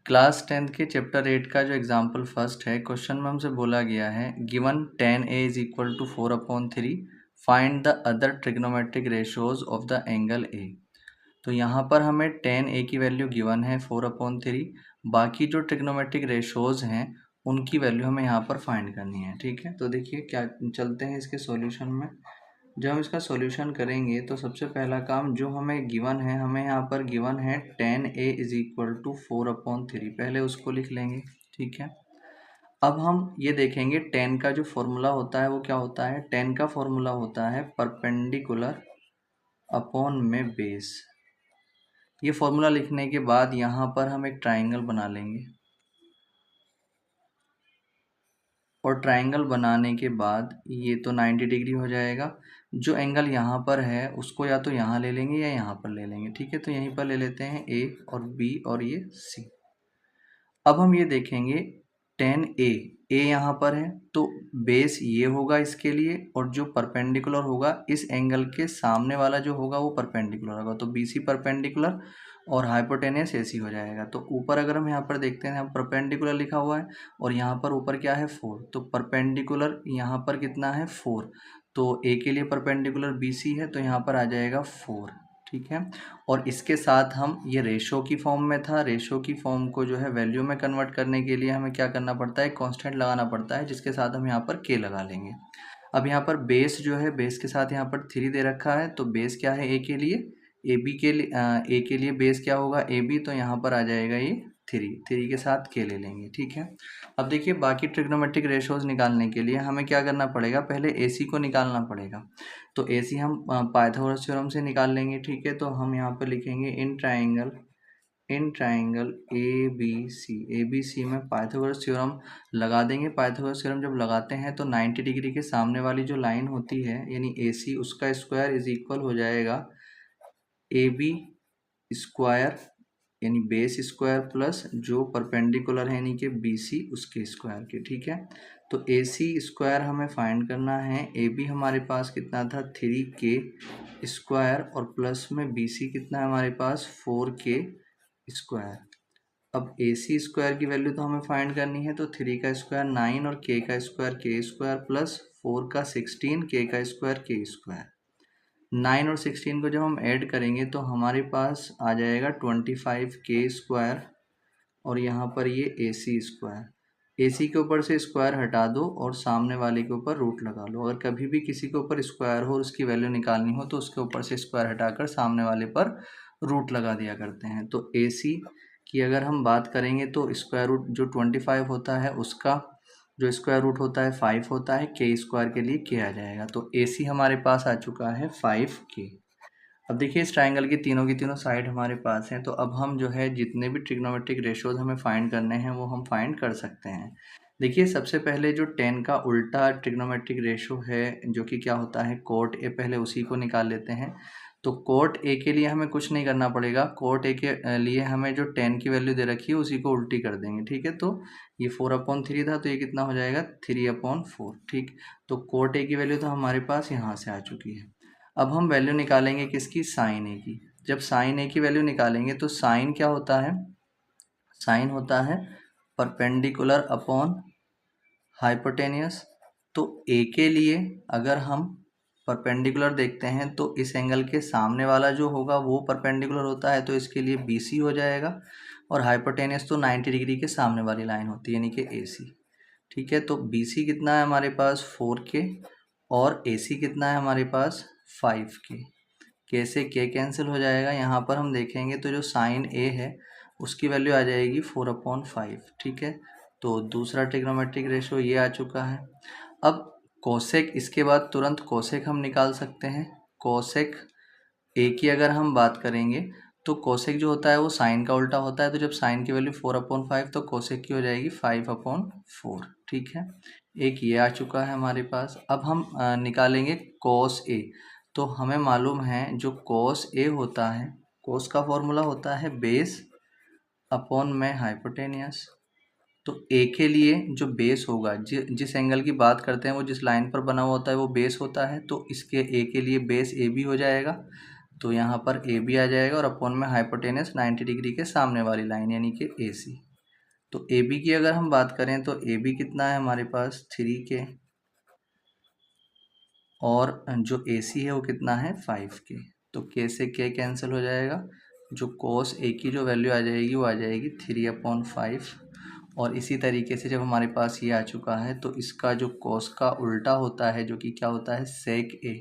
Class 10th के chapter 8 का जो एग्जाम्पल फर्स्ट है, क्वेश्चन में हमसे बोला गया है given tan A is equal to 4/3 find the other trigonometric ratios of the angle A। तो यहाँ पर हमें tan A की वैल्यू गिवन है 4/3, बाकी जो ट्रिग्नोमेट्रिक रेशियोज हैं उनकी वैल्यू हमें यहाँ पर फाइंड करनी है। ठीक है, तो देखिए क्या चलते हैं इसके सॉल्यूशन में। जब हम इसका सॉल्यूशन करेंगे तो सबसे पहला काम जो हमें गिवन है, हमें यहाँ पर गिवन है tan A is equal to 4/3, पहले उसको लिख लेंगे। ठीक है, अब हम ये देखेंगे tan का जो फॉर्मूला होता है वो क्या होता है। tan का फॉर्मूला होता है परपेंडिकुलर अपॉन में बेस। ये फॉर्मूला लिखने के बाद यहाँ पर हम एक ट्राइंगल बना लेंगे और ट्राइंगल बनाने के बाद ये तो 90 डिग्री हो जाएगा। जो एंगल यहाँ पर है उसको या तो यहाँ ले लेंगे या यहाँ पर ले लेंगे। ठीक है, तो यहीं पर ले लेते हैं A और B और ये C। अब हम ये देखेंगे tan A यहाँ पर है तो बेस ये होगा इसके लिए, और जो परपेंडिकुलर होगा इस एंगल के सामने वाला जो होगा वो परपेंडिकुलर होगा, तो BC परपेंडिकुलर और हाइपोटेनियस AC हो जाएगा। तो ऊपर अगर हम यहाँ पर देखते हैं, यहाँ परपेंडिकुलर लिखा हुआ है और यहाँ पर ऊपर क्या है 4, तो परपेंडिकुलर यहाँ पर कितना है 4, तो A के लिए परपेंडिकुलर BC है तो यहाँ पर आ जाएगा 4। ठीक है, और इसके साथ हम ये रेशो की फॉर्म में था, रेशो की फॉर्म को जो है वैल्यू में कन्वर्ट करने के लिए हमें क्या करना पड़ता है, कांस्टेंट लगाना पड़ता है, जिसके साथ हम यहाँ पर k लगा लेंगे। अब यहाँ पर बेस जो है, बेस के साथ यहाँ पर 3 दे रखा है, तो बेस क्या है a के लिए, AB के लिए a के लिए बेस क्या होगा AB, तो यहाँ पर आ जाएगा ये 3 के साथ k ले लेंगे। ठीक है, अब देखिए बाकी ट्रिग्नोमेट्रिक रेशोज निकालने के लिए हमें क्या करना पड़ेगा, पहले AC को निकालना पड़ेगा। तो AC हम पाइथागोरस थ्योरम से निकाल लेंगे। ठीक है, तो हम यहाँ पर लिखेंगे इन ट्राइंगल ABC में पाइथागोरस थ्योरम लगा देंगे। पाइथागोरस थ्योरम जब लगाते हैं तो 90 डिग्री के सामने वाली जो लाइन होती है यानी AC, उसका स्क्वायर इज इक्वल हो जाएगा AB स्क्वायर यानी बेस स्क्वायर प्लस जो परपेंडिकुलर है यानी कि BC उसके स्क्वायर के। ठीक है, तो AC स्क्वायर हमें फाइंड करना है, AB हमारे पास कितना था 3k स्क्वायर और प्लस में BC कितना है हमारे पास 4k स्क्वायर। अब AC स्क्वायर की वैल्यू तो हमें फाइंड करनी है, तो 3 का स्क्वायर 9 और k का स्क्वायर k स्क्वायर प्लस 4 का 16 k का स्क्वायर k स्क्वायर। 9 और 16 को जब हम ऐड करेंगे तो हमारे पास आ जाएगा 25k स्क्वायर और यहाँ पर ये AC स्क्वायर। AC के ऊपर से स्क्वायर हटा दो और सामने वाले के ऊपर रूट लगा लो। अगर कभी भी किसी के ऊपर स्क्वायर हो और उसकी वैल्यू निकालनी हो तो उसके ऊपर से स्क्वायर हटाकर सामने वाले पर रूट लगा दिया करते हैं। तो AC की अगर हम बात करेंगे तो स्क्वायर रूट जो 25 होता है उसका जो स्क्वायर रूट होता है 5 होता है, k स्क्वायर के लिए k आ जाएगा। तो AC हमारे पास आ चुका है 5k। अब देखिए इस ट्राइंगल की तीनों साइड हमारे पास हैं, तो अब हम जो है जितने भी ट्रिग्नोमेट्रिक रेशियोज हमें फाइंड करने हैं वो हम फाइंड कर सकते हैं। देखिए सबसे पहले जो tan का उल्टा ट्रिग्नोमेट्रिक रेशियो है जो कि क्या होता है cot A, पहले उसी को निकाल लेते हैं। तो cot A के लिए हमें कुछ नहीं करना पड़ेगा, cot A के लिए हमें जो tan की वैल्यू दे रखी है उसी को उल्टी कर देंगे। ठीक है, तो ये 4/3 था तो ये कितना हो जाएगा 3/4। ठीक, तो cot A की वैल्यू तो हमारे पास यहाँ से आ चुकी है। अब हम वैल्यू निकालेंगे किसकी, साइन A की। जब साइन A की वैल्यू निकालेंगे तो साइन क्या होता है, साइन होता है परपेंडिकुलर अपॉन हाइपोटेनियस। तो A के लिए अगर हम परपेंडिकुलर देखते हैं तो इस एंगल के सामने वाला जो होगा वो परपेंडिकुलर होता है, तो इसके लिए BC हो जाएगा, और हाइपोटेनियस तो 90 डिग्री के सामने वाली लाइन होती है यानी कि AC। ठीक है, तो BC कितना है हमारे पास 4k और AC कितना है हमारे पास 5k। k से k कैंसिल हो जाएगा, यहाँ पर हम देखेंगे तो जो साइन A है उसकी वैल्यू आ जाएगी 4/5। ठीक है, तो दूसरा ट्रिग्नोमेट्रिक रेशियो ये आ चुका है। अब कोसेक, इसके बाद तुरंत कोसेक हम निकाल सकते हैं। कोसेक A की अगर हम बात करेंगे तो कोसेक जो होता है वो साइन का उल्टा होता है, तो जब साइन की वैल्यू 4/5 तो कोसेक की हो जाएगी 5/4। ठीक है, एक ये आ चुका है हमारे पास। अब हम निकालेंगे कोस A। तो हमें मालूम है जो कोस A होता है, कोस का फॉर्मूला होता है बेस अपॉन में हाइपोटेनियस। तो A के लिए जो बेस होगा, जिस एंगल की बात करते हैं वो जिस लाइन पर बना हुआ होता है वो बेस होता है, तो इसके A के लिए बेस AB हो जाएगा, तो यहाँ पर AB आ जाएगा और अपॉन में हाइपोटेनस 90 डिग्री के सामने वाली लाइन यानी कि AC। तो ए बी की अगर हम बात करें तो ए बी कितना है हमारे पास 3k, और जो ए सी है वो कितना है 5k। तो k से k कैंसिल हो जाएगा, जो cos a की जो वैल्यू आ जाएगी वो आ जाएगी 3/5। और इसी तरीके से जब हमारे पास ये आ चुका है तो इसका जो cos का उल्टा होता है जो कि क्या होता है sec a,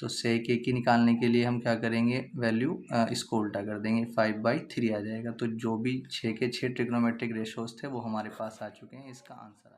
तो sec a की निकालने के लिए हम क्या करेंगे, वैल्यू इसको उल्टा कर देंगे, 5/3 आ जाएगा। तो जो भी 6 के 6 ट्रिग्नोमेट्रिक रेशोज थे वो हमारे पास आ चुके हैं, इसका आंसर